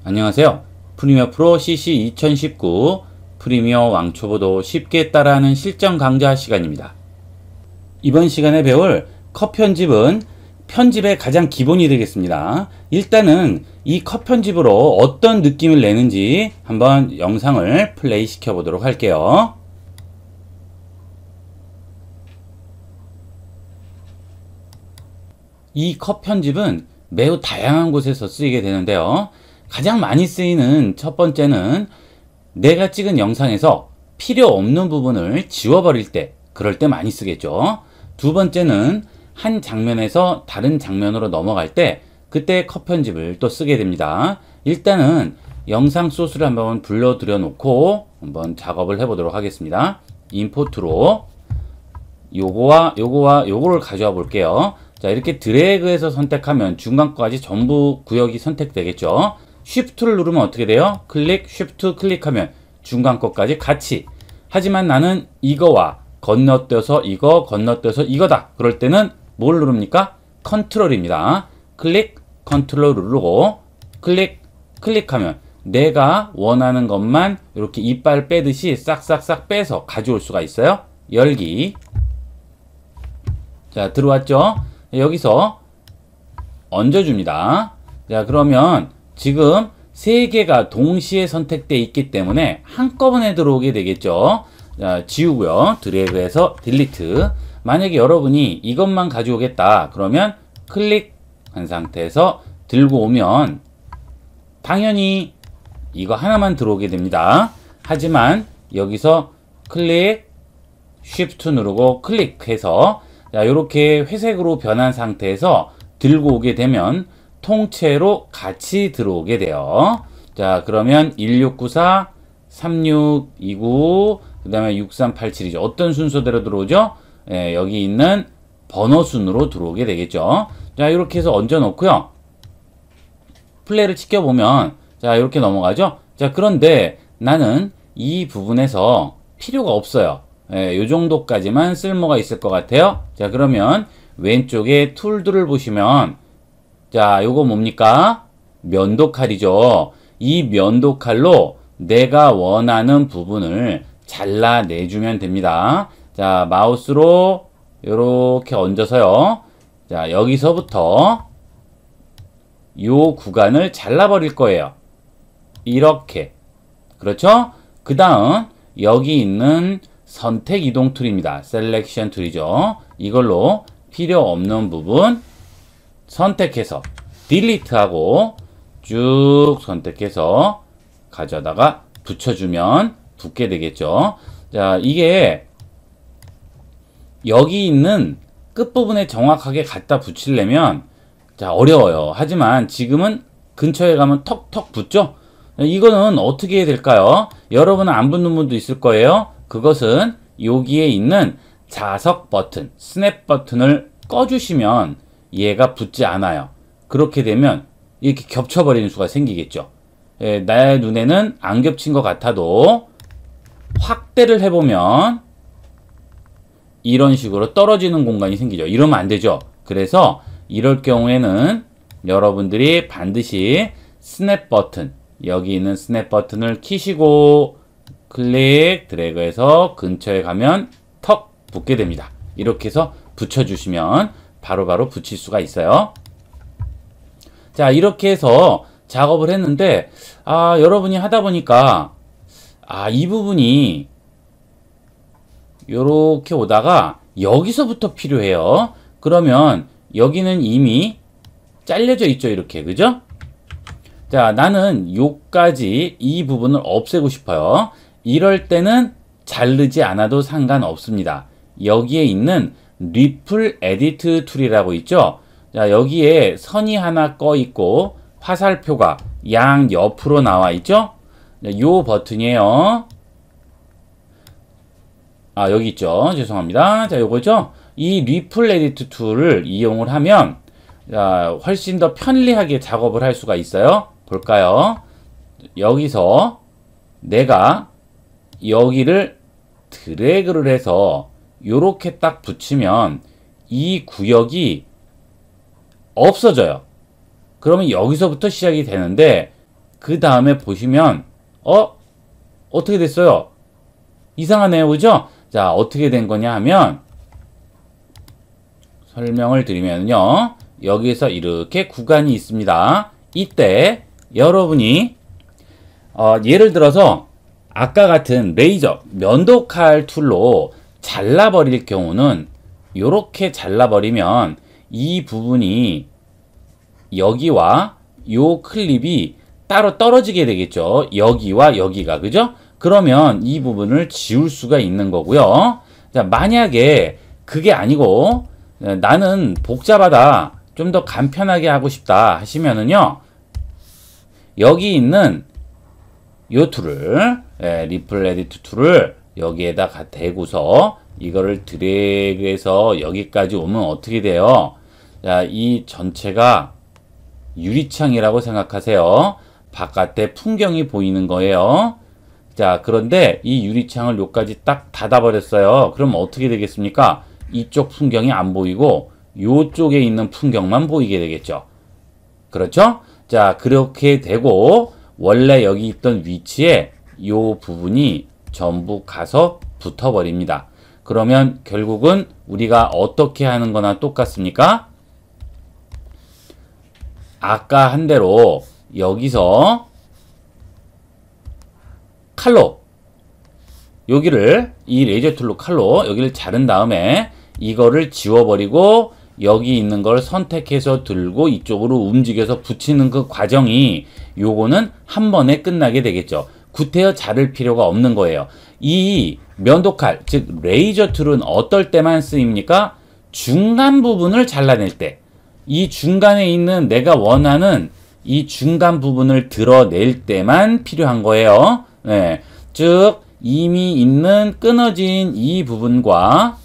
안녕하세요. 프리미어 프로 CC 2019 프리미어 왕초보도 쉽게 따라하는 실전 강좌 시간입니다. 이번 시간에 배울 컷 편집은 편집의 가장 기본이 되겠습니다. 일단은 이 컷 편집으로 어떤 느낌을 내는지 한번 영상을 플레이 시켜 보도록 할게요. 이 컷 편집은 매우 다양한 곳에서 쓰이게 되는데요. 가장 많이 쓰이는 첫 번째는 내가 찍은 영상에서 필요 없는 부분을 지워버릴 때, 그럴 때 많이 쓰겠죠. 두 번째는 한 장면에서 다른 장면으로 넘어갈 때, 그때 컷 편집을 또 쓰게 됩니다. 일단은 영상 소스를 한번 불러들여 놓고 한번 작업을 해보도록 하겠습니다. 임포트로 요거와 요거를 가져와 볼게요. 자, 이렇게 드래그해서 선택하면 중간까지 전부 구역이 선택되겠죠. 쉬프트를 누르면 어떻게 돼요? 클릭, 쉬프트 클릭하면 중간 것까지 같이. 하지만 나는 이거와 건너뛰어서 이거, 건너뛰어서 이거다. 그럴 때는 뭘 누릅니까? 컨트롤입니다. 클릭, 컨트롤 누르고 클릭, 클릭하면 내가 원하는 것만 이렇게 이빨 빼듯이 싹싹싹 빼서 가져올 수가 있어요. 열기. 자, 들어왔죠? 여기서 얹어줍니다. 자, 그러면 지금 세 개가 동시에 선택되어 있기 때문에 한꺼번에 들어오게 되겠죠. 자, 지우고요. 드래그해서 딜리트. 만약에 여러분이 이것만 가져오겠다. 그러면 클릭한 상태에서 들고 오면 당연히 이거 하나만 들어오게 됩니다. 하지만 여기서 클릭, 쉬프트 누르고 클릭해서 자, 이렇게 회색으로 변한 상태에서 들고 오게 되면 통째로 같이 들어오게 돼요. 자, 그러면 1694, 3629, 그 다음에 6387이죠. 어떤 순서대로 들어오죠? 예, 여기 있는 번호 순으로 들어오게 되겠죠. 자, 이렇게 해서 얹어 놓고요. 플레이를 지켜보면, 자, 이렇게 넘어가죠? 자, 그런데 나는 이 부분에서 필요가 없어요. 예, 요 정도까지만 쓸모가 있을 것 같아요. 자, 그러면 왼쪽에 툴들을 보시면 자, 요거 뭡니까? 면도칼이죠. 이 면도칼로 내가 원하는 부분을 잘라내주면 됩니다. 자, 마우스로 요렇게 얹어서요. 자, 여기서부터 요 구간을 잘라버릴 거예요. 이렇게. 그렇죠? 그 다음 여기 있는 선택 이동 툴입니다. 셀렉션 툴이죠. 이걸로 필요 없는 부분 선택해서 딜리트하고 쭉 선택해서 가져다가 붙여주면 붙게 되겠죠. 자, 이게 여기 있는 끝부분에 정확하게 갖다 붙이려면 자, 어려워요. 하지만 지금은 근처에 가면 턱턱 붙죠. 이거는 어떻게 해야 될까요? 여러분은 안 붙는 분도 있을 거예요. 그것은 여기에 있는 자석 버튼, 스냅 버튼을 꺼주시면 얘가 붙지 않아요. 그렇게 되면 이렇게 겹쳐버리는 수가 생기겠죠. 예, 나의 눈에는 안 겹친 것 같아도 확대를 해보면 이런 식으로 떨어지는 공간이 생기죠. 이러면 안 되죠. 그래서 이럴 경우에는 여러분들이 반드시 스냅 버튼, 여기 있는 스냅 버튼을 키시고 클릭, 드래그해서 근처에 가면 턱 붙게 됩니다. 이렇게 해서 붙여주시면 바로바로 붙일 수가 있어요. 자, 이렇게 해서 작업을 했는데 여러분이 하다 보니까 이 부분이 요렇게 오다가 여기서부터 필요해요. 그러면 여기는 이미 잘려져 있죠. 이렇게. 그죠? 자, 나는 요까지 이 부분을 없애고 싶어요. 이럴 때는 자르지 않아도 상관없습니다. 여기에 있는 리플 에디트 툴이라고 있죠. 자, 여기에 선이 하나 꺼 있고 화살표가 양 옆으로 나와 있죠. 자, 요 버튼이에요. 여기 있죠. 죄송합니다. 자, 요거죠. 이 리플 에디트 툴을 이용을 하면 자, 훨씬 더 편리하게 작업을 할 수가 있어요. 볼까요? 여기서 내가 여기를 드래그를 해서 요렇게 딱 붙이면 이 구역이 없어져요. 그러면 여기서부터 시작이 되는데 그 다음에 보시면 어떻게 됐어요? 이상하네요. 그죠? 자, 어떻게 된 거냐 하면 설명을 드리면요. 여기에서 이렇게 구간이 있습니다. 이때 여러분이 예를 들어서 아까 같은 레이저 면도칼 툴로 잘라버릴 경우는 이렇게 잘라버리면 이 부분이 여기와 요 클립이 따로 떨어지게 되겠죠. 여기와 여기가. 그죠? 그러면 이 부분을 지울 수가 있는 거고요. 자, 만약에 그게 아니고 나는 복잡하다, 좀 더 간편하게 하고 싶다 하시면은요, 여기 있는 요 툴을, 리플 에디트 툴을 여기에다 대고서 이거를 드래그해서 여기까지 오면 어떻게 돼요? 자, 이 전체가 유리창이라고 생각하세요. 바깥에 풍경이 보이는 거예요. 자, 그런데 이 유리창을 여기까지 딱 닫아버렸어요. 그럼 어떻게 되겠습니까? 이쪽 풍경이 안 보이고 요쪽에 있는 풍경만 보이게 되겠죠. 그렇죠? 자, 그렇게 되고 원래 여기 있던 위치에 요 부분이 전부 가서 붙어버립니다. 그러면 결국은 우리가 어떻게 하는 거나 똑같습니까? 아까 한 대로 여기서 칼로 여기를 이 레이저 툴로 칼로 여기를 자른 다음에 이거를 지워버리고 여기 있는 걸 선택해서 들고 이쪽으로 움직여서 붙이는 그 과정이 요거는 한 번에 끝나게 되겠죠. 구태여 자를 필요가 없는 거예요. 이 면도칼, 즉 레이저 툴은 어떨 때만 쓰입니까? 중간 부분을 잘라낼 때, 이 중간에 있는 내가 원하는 이 중간 부분을 드러낼 때만 필요한 거예요. 네. 즉 이미 있는 끊어진 이 부분과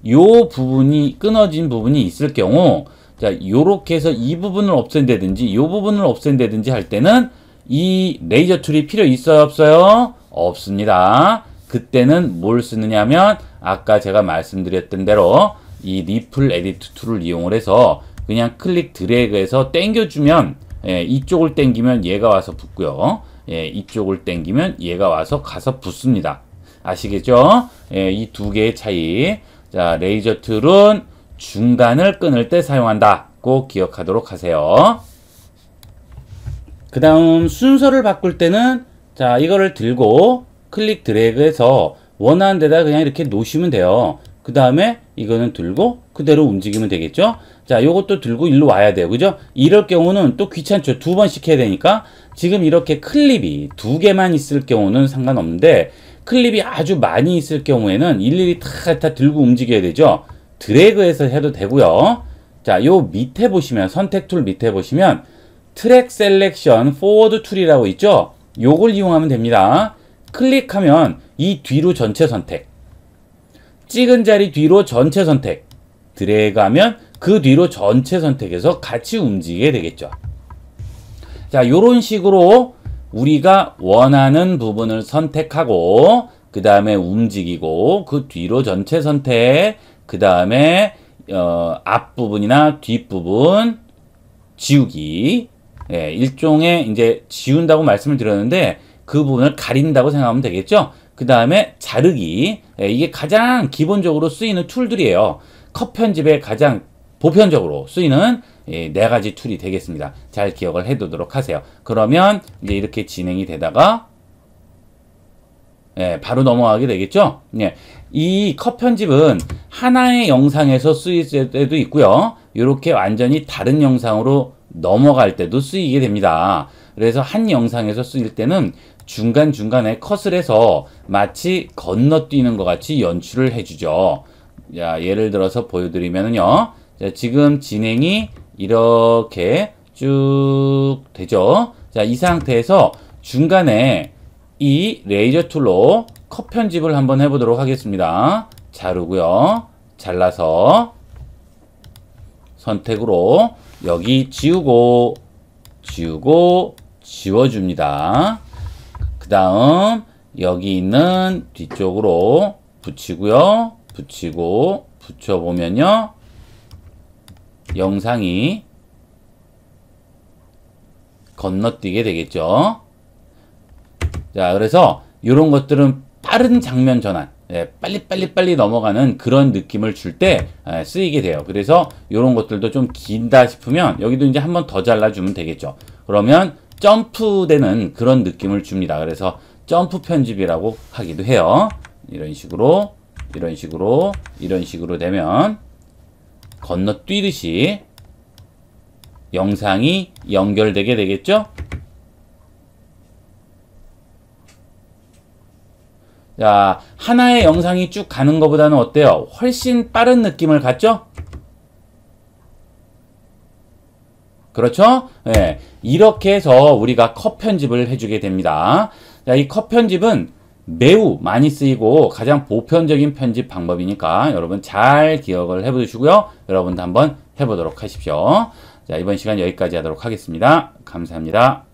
요 부분이 끊어진 부분이 있을 경우, 자, 요렇게 해서 이 부분을 없앤다든지 요 부분을 없앤다든지 할 때는 이 레이저 툴이 필요 있어요, 없어요? 없습니다. 그때는 뭘 쓰느냐면 아까 제가 말씀드렸던 대로 이 리플 에디트 툴을 이용을 해서 그냥 클릭 드래그해서 당겨주면, 이쪽을 당기면 얘가 와서 붙고요. 이쪽을 당기면 얘가 와서 가서 붙습니다. 아시겠죠? 이 두 개의 차이. 자, 레이저 툴은 중간을 끊을 때 사용한다. 꼭 기억하도록 하세요. 그 다음 순서를 바꿀 때는, 자, 이거를 들고 클릭 드래그해서 원하는 데다 그냥 이렇게 놓으시면 돼요. 그 다음에 이거는 들고 그대로 움직이면 되겠죠. 자, 요것도 들고 일로 와야 돼요. 그죠? 이럴 경우는 또 귀찮죠. 두 번씩 해야 되니까. 지금 이렇게 클립이 두 개만 있을 경우는 상관없는데, 클립이 아주 많이 있을 경우에는 일일이 다 들고 움직여야 되죠. 드래그해서 해도 되고요. 자, 요 밑에 보시면, 선택 툴 밑에 보시면 트랙 셀렉션 포워드 툴이라고 있죠. 요걸 이용하면 됩니다. 클릭하면 이 뒤로 전체 선택, 찍은 자리 뒤로 전체 선택, 드래그하면 그 뒤로 전체 선택해서 같이 움직이게 되겠죠. 자, 요런 식으로 우리가 원하는 부분을 선택하고 그 다음에 움직이고 그 뒤로 전체 선택, 그 다음에 앞부분이나 뒷부분 지우기, 일종의 이제 지운다고 말씀을 드렸는데 그 부분을 가린다고 생각하면 되겠죠. 그 다음에 자르기, 이게 가장 기본적으로 쓰이는 툴들이에요. 컷 편집에 가장 보편적으로 쓰이는 네 가지 툴이 되겠습니다. 잘 기억을 해두도록 하세요. 그러면 이제 이렇게 진행이 되다가 바로 넘어가게 되겠죠. 이 컷 편집은 하나의 영상에서 쓰일 때도 있고요. 이렇게 완전히 다른 영상으로 넘어갈 때도 쓰이게 됩니다. 그래서 한 영상에서 쓰일 때는 중간중간에 컷을 해서 마치 건너뛰는 것 같이 연출을 해주죠. 자, 예를 들어서 보여드리면요. 자, 지금 진행이 이렇게 쭉 되죠. 자, 이 상태에서 중간에 이 레이저 툴로 컷 편집을 한번 해보도록 하겠습니다. 자르고요. 잘라서 선택으로 여기 지우고 지워줍니다. 그 다음 여기 있는 뒤쪽으로 붙이고요. 붙이고 붙여보면요. 영상이 건너뛰게 되겠죠. 자, 그래서 이런 것들은 빠른 장면 전환, 빨리 넘어가는 그런 느낌을 줄 때 쓰이게 돼요. 그래서 이런 것들도 좀 긴다 싶으면 여기도 이제 한번 더 잘라주면 되겠죠. 그러면 점프되는 그런 느낌을 줍니다. 그래서 점프 편집이라고 하기도 해요. 이런 식으로 되면 건너뛰듯이 영상이 연결되게 되겠죠. 자, 하나의 영상이 쭉 가는 것보다는 어때요? 훨씬 빠른 느낌을 갖죠? 그렇죠? 네, 이렇게 해서 우리가 컷 편집을 해주게 됩니다. 자, 이 컷 편집은 매우 많이 쓰이고 가장 보편적인 편집 방법이니까 여러분 잘 기억을 해보시고요. 여러분도 한번 해보도록 하십시오. 자, 이번 시간 여기까지 하도록 하겠습니다. 감사합니다.